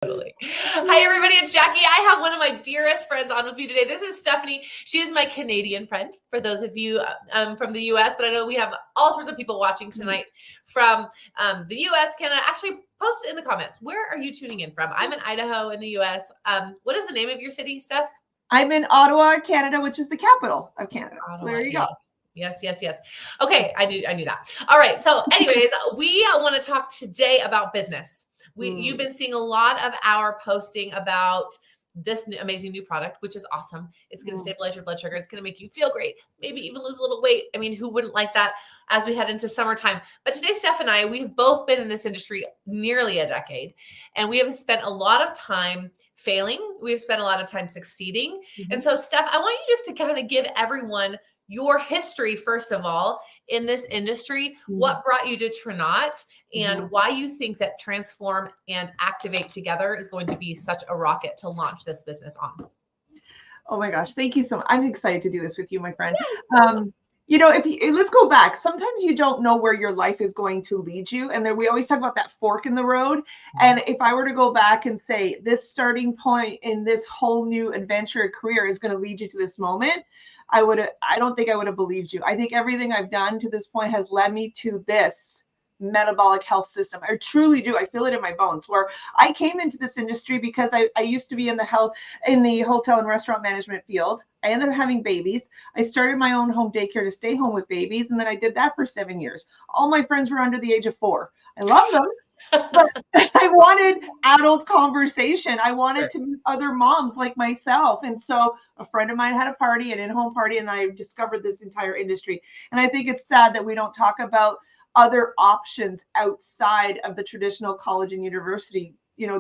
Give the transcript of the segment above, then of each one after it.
Totally. Hi, everybody. It's Jackie. I have one of my dearest friends on with me today. This is Stephanie. She is my Canadian friend, for those of you from the U.S., but I know we have all sorts of people watching tonight from the U.S., Canada. Actually, post in the comments. Where are you tuning in from? I'm in Idaho in the U.S. What is the name of your city, Steph? I'm in Ottawa, Canada, which is the capital of Canada. Ottawa, so there you go. Yes. Okay, I knew that. All right. So anyways, we want to talk today about business. You've been seeing a lot of our posting about this amazing new product, which is awesome. It's going to stabilize your blood sugar. It's going to make you feel great, maybe even lose a little weight. I mean, who wouldn't like that as we head into summertime? But today, Steph and I, we've both been in this industry nearly a decade, and we have spent a lot of time failing. We've spent a lot of time succeeding. And so, Steph, I want you just to kind of give everyone your history, first of all, in this industry, what brought you to Trinot, and why you think that Transform and Activate together is going to be such a rocket to launch this business on. Oh my gosh, thank you so much. I'm excited to do this with you, my friend. Yes. You know, let's go back. Sometimes you don't know where your life is going to lead you. And then we always talk about that fork in the road. And if I were to go back and say this starting point in this whole new adventure career is going to lead you to this moment, I don't think I would have believed you. I think everything I've done to this point has led me to this metabolic health system. I truly do. I feel it in my bones, where I came into this industry because I used to be in the hotel and restaurant management field. I ended up having babies. I started my own home daycare to stay home with babies. And then I did that for 7 years. All my friends were under the age of 4. I love them. But I wanted adult conversation. I wanted to meet other moms like myself. And so a friend of mine had a party, an in-home party, and I discovered this entire industry. And I think it's sad that we don't talk about other options outside of the traditional college and university,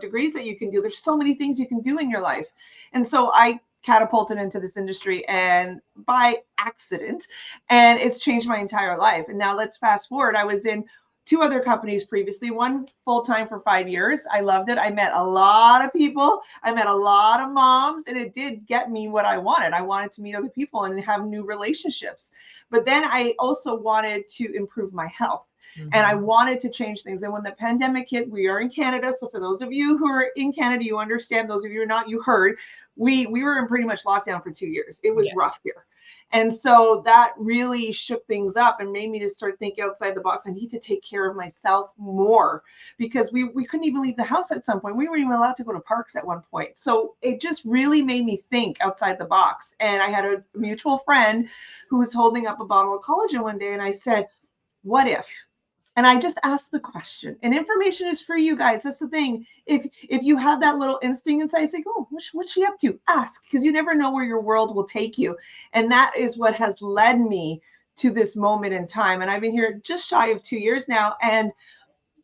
degrees that you can do. There's so many things you can do in your life. And so I catapulted into this industry and by accident, and it's changed my entire life. And now let's fast forward. I was in 2 other companies previously, one full-time for 5 years. I loved it. I met a lot of people. I met a lot of moms, and it did get me what I wanted. I wanted to meet other people and have new relationships. But then I also wanted to improve my health. And I wanted to change things. And when the pandemic hit, we are in Canada. So for those of you who are in Canada, you understand. Those of you who are not, you heard. We were in pretty much lockdown for 2 years. It was rough here. And so that really shook things up and made me to start thinking outside the box. I need to take care of myself more, because we couldn't even leave the house at some point. We weren't even allowed to go to parks at one point. So it just really made me think outside the box. And I had a mutual friend who was holding up a bottle of collagen one day, and I said, what if? And I just asked the question, and information is for you guys. That's the thing. If you have that little instinct inside, say, oh, what's she up to? Ask, because you never know where your world will take you. And that is what has led me to this moment in time. And I've been here just shy of 2 years now. And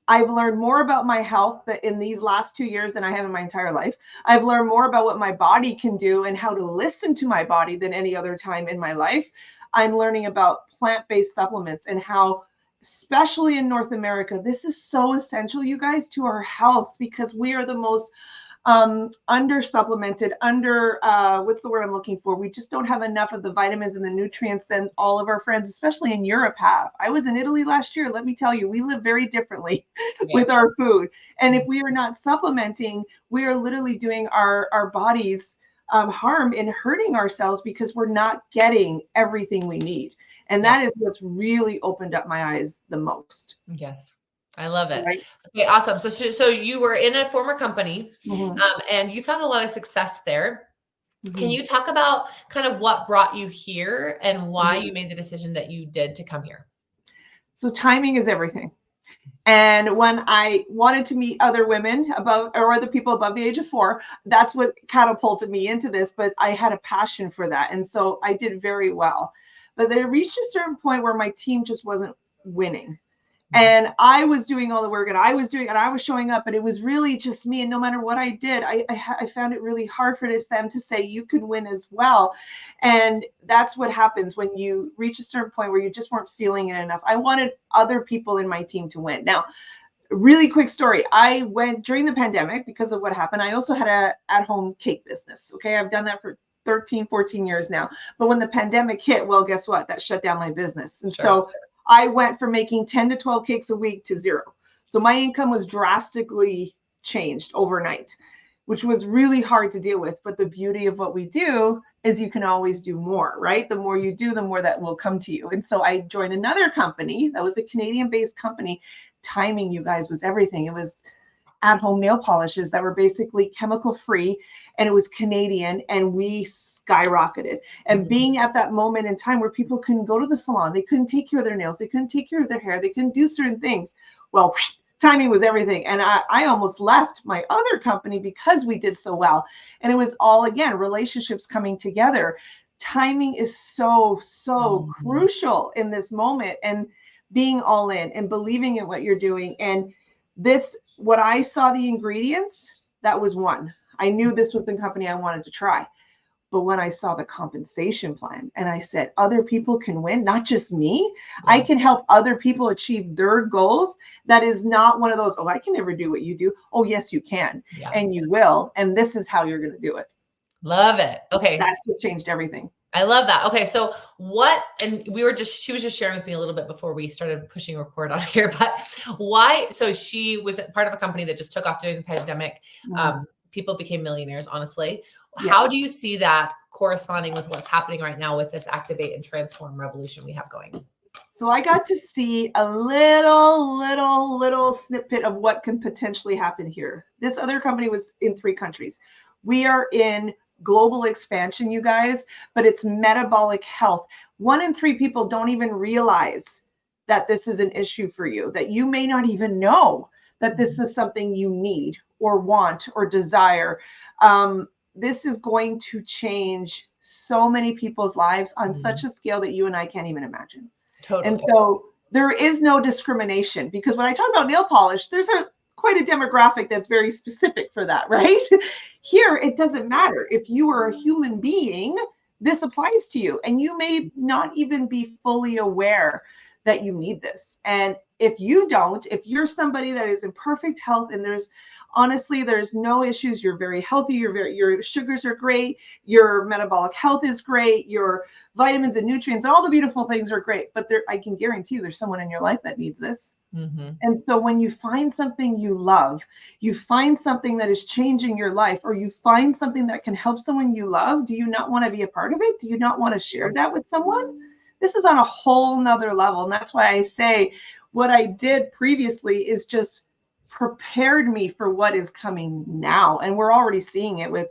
I've learned more about my health in these last 2 years than I have in my entire life. I've learned more about what my body can do and how to listen to my body than any other time in my life. I'm learning about plant-based supplements and how, especially in North America, this is so essential, you guys, to our health, because we are the most under supplemented, what's the word I'm looking for? We just don't have enough of the vitamins and the nutrients than all of our friends, especially in Europe, have. I was in Italy last year. Let me tell you, we live very differently with our food. And if we are not supplementing, we are literally doing our bodies harm and hurting ourselves, because we're not getting everything we need. And that is what's really opened up my eyes the most. Yes. I love it. Right. Okay, awesome. So you were in a former company and you found a lot of success there. Can you talk about kind of what brought you here and why you made the decision that you did to come here? So timing is everything. And when I wanted to meet other women or other people above the age of 4, that's what catapulted me into this. But I had a passion for that. And so I did very well. But there reached a certain point where my team just wasn't winning. And I was doing all the work, and I was showing up, and it was really just me. And no matter what I did, I found it really hard for them to say, you can win as well. And that's what happens when you reach a certain point where you just weren't feeling it enough. I wanted other people in my team to win. Now, really quick story. I went during the pandemic because of what happened. I also had a at-home cake business. Okay. I've done that for 13, 14 years now. But when the pandemic hit, well, guess what? That shut down my business. And so I went from making 10 to 12 cakes a week to 0. So my income was drastically changed overnight, which was really hard to deal with. But the beauty of what we do is you can always do more, right? The more you do, the more that will come to you. And so I joined another company that was a Canadian-based company. Timing, you guys, was everything. It was at-home nail polishes that were basically chemical-free, and it was Canadian, and we skyrocketed. And being at that moment in time where people couldn't go to the salon, they couldn't take care of their nails, they couldn't take care of their hair, they couldn't do certain things. Well, timing was everything. And I almost left my other company because we did so well. And it was all, again, relationships coming together. Timing is so crucial in this moment, and being all in and believing in what you're doing. And this, what I saw the ingredients, that was one. I knew this was the company I wanted to try. But when I saw the compensation plan and I said, other people can win, not just me, I can help other people achieve their goals. That is not one of those, oh, I can never do what you do. Oh, yes, you can. And you will. And this is how you're going to do it. Love it. Okay. That's what changed everything. I love that. Okay. So what, and she was just sharing with me a little bit before we started pushing record on here, but why? So she was part of a company that just took off during the pandemic. People became millionaires, honestly. Yes. How do you see that corresponding with what's happening right now with this activate and transform revolution we have going? So I got to see a little snippet of what can potentially happen here. This other company was in 3 countries. We are in global expansion, you guys, but it's metabolic health. 1 in 3 people don't even realize that this is an issue for you, that you may not even know that this is something you need or want or desire. This is going to change so many people's lives on such a scale that you and I can't even imagine. Totally. And so there is no discrimination, because when I talk about nail polish, there's quite a demographic that's very specific for that, right? Here, it doesn't matter. If you are a human being, this applies to you, and you may not even be fully aware that you need this. And if you don't, if you're somebody that is in perfect health and there's no issues, you're very healthy, your sugars are great, your metabolic health is great, your vitamins and nutrients, all the beautiful things are great, but I can guarantee you there's someone in your life that needs this. And so when you find something you love, you find something that is changing your life, or you find something that can help someone you love, do you not want to be a part of it? Do you not want to share that with someone? This is on a whole nother level. And that's why I say what I did previously is just prepared me for what is coming now. And we're already seeing it with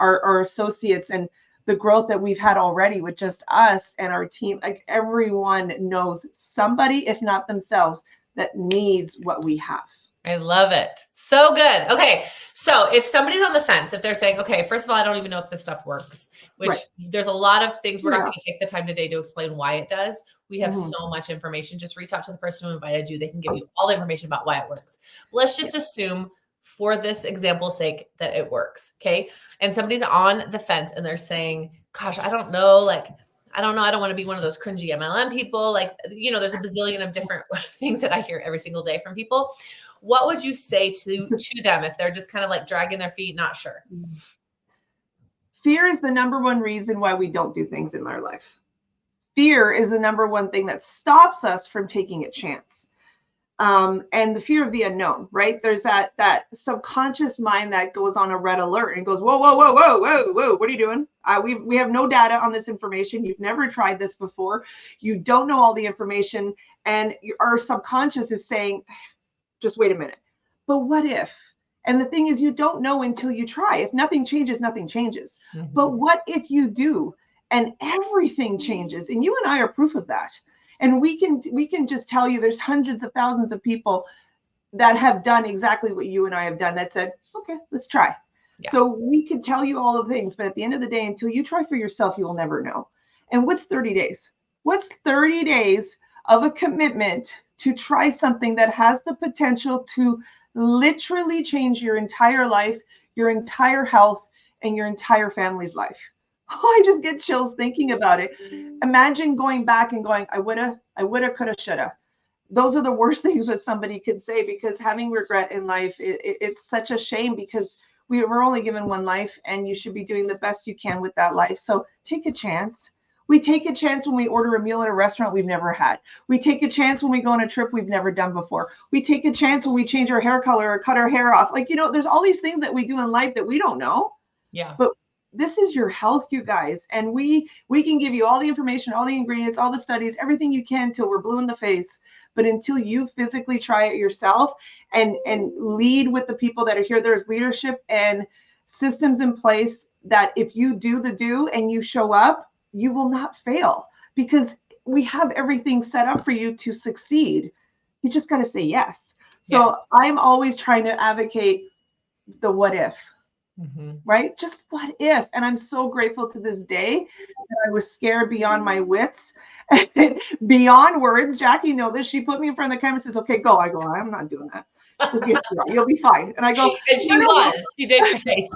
our associates and the growth that we've had already with just us and our team. Like, everyone knows somebody, if not themselves, that needs what we have. I love it. So good. Okay. So if somebody's on the fence, if they're saying, okay, first of all, I don't even know if this stuff works, which there's a lot of things. We're not going to take the time today to explain why it does. We have so much information. Just reach out to the person who invited you. They can give you all the information about why it works. Let's just assume, for this example's sake, that it works. Okay. And somebody's on the fence and they're saying, gosh, I don't know. I don't want to be one of those cringy MLM people. There's a bazillion of different things that I hear every single day from people. What would you say to them if they're just kind of dragging their feet, not sure? Fear is the number one reason why we don't do things in our life. Fear is the number one thing that stops us from taking a chance. And the fear of the unknown, right? There's that subconscious mind that goes on a red alert and goes, whoa, what are you doing? We have no data on this information. You've never tried this before. You don't know all the information. And our subconscious is saying, just wait a minute. But what if? And the thing is, you don't know until you try. If nothing changes, nothing changes. But what if you do? And everything changes. And you and I are proof of that. And we can just tell you there's hundreds of thousands of people that have done exactly what you and I have done, that said, okay, let's try. Yeah. So we could tell you all of things, but at the end of the day, until you try for yourself, you will never know. And what's 30 days? What's 30 days of a commitment to try something that has the potential to literally change your entire life, your entire health, and your entire family's life? Oh, I just get chills thinking about it. Imagine going back and going, I woulda, coulda, shoulda. Those are the worst things that somebody could say, because having regret in life, it's such a shame, because we're only given one life, and you should be doing the best you can with that life. So take a chance. We take a chance when we order a meal at a restaurant we've never had. We take a chance when we go on a trip we've never done before. We take a chance when we change our hair color or cut our hair off. Like, there's all these things that we do in life that we don't know. Yeah. But this is your health, you guys. And we can give you all the information, all the ingredients, all the studies, everything you can till we're blue in the face. But until you physically try it yourself and lead with the people that are here, there's leadership and systems in place that if you do the do and you show up, you will not fail, because we have everything set up for you to succeed. You just got to say yes. So Yes. I'm always trying to advocate the what if. Right? Just what if? And I'm so grateful to this day that I was scared beyond my wits, beyond words. Jackie knows this. She put me in front of the camera and says, okay, go. I go, I'm not doing that. She goes, yes, you'll be fine. And I go, and she she did great.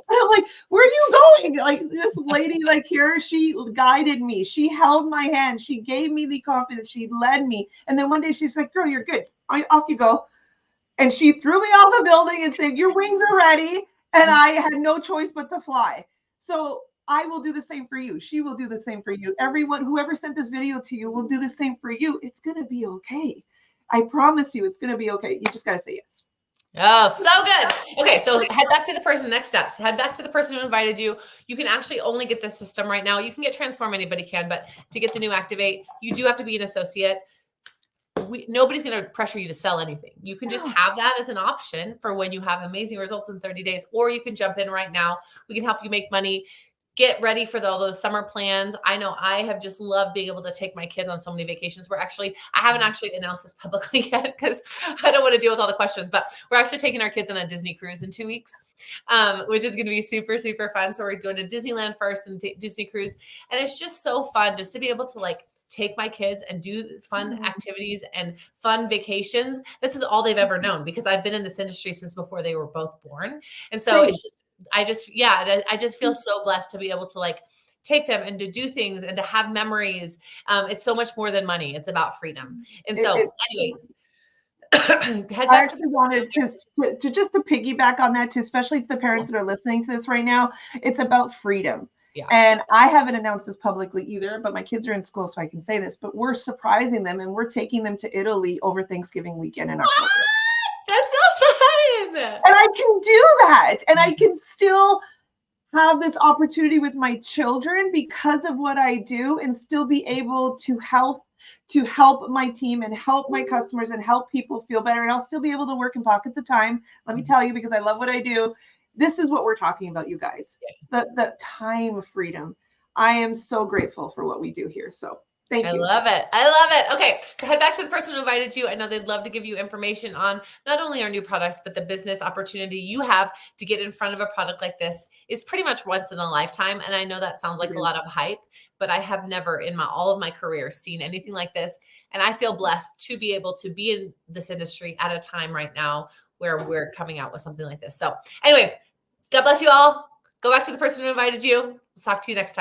I'm like, where are you going? Like, this lady, like, here, she guided me. She held my hand. She gave me the confidence. She led me. And then one day she's like, girl, you're good. Off you go. And she threw me off the building and said, your wings are ready. And I had no choice but to fly. So I will do the same for you. She will do the same for you. Everyone, whoever sent this video to you, will do the same for you. It's going to be okay. I promise you, it's going to be okay. You just got to say yes. Oh, so good. Okay, so head back to the person. Next steps. Head back to the person who invited you. You can actually only get this system right now. You can get Transform, anybody can, but to get the new Activate, you do have to be an associate. Nobody's going to pressure you to sell anything. You can just have that as an option for when you have amazing results in 30 days, or you can jump in right now. We can help you make money. Get ready for all those summer plans. I know I have just loved being able to take my kids on so many vacations. I haven't actually announced this publicly yet because I don't want to deal with all the questions, but we're actually taking our kids on a Disney cruise in 2 weeks, which is going to be super, super fun. So we're doing a Disneyland first and Disney cruise. And it's just so fun just to be able to take my kids and do fun activities and fun vacations. This is all they've ever known because I've been in this industry since before they were both born. And so I just feel so blessed to be able to take them and to do things and to have memories. It's so much more than money. It's about freedom. And so anyway, I actually wanted to just to piggyback on that too, especially to the parents that are listening to this right now. It's about freedom. Yeah. And I haven't announced this publicly either, but my kids are in school, so I can say this, but we're surprising them and we're taking them to Italy over Thanksgiving weekend in October. That's so fun. And I can do that. And I can still have this opportunity with my children because of what I do and still be able to help my team and help my customers and help people feel better. And I'll still be able to work in pockets of time. Let me tell you, because I love what I do. This is what we're talking about, you guys. The time freedom. I am so grateful for what we do here. So thank you. I love it. I love it. Okay. So head back to the person who invited you. I know they'd love to give you information on not only our new products, but the business opportunity you have to get in front of a product like this is pretty much once in a lifetime. And I know that sounds like a lot of hype, but I have never in all of my career seen anything like this. And I feel blessed to be able to be in this industry at a time right now where we're coming out with something like this. So anyway, God bless you all. Go back to the person who invited you. Talk to you next time.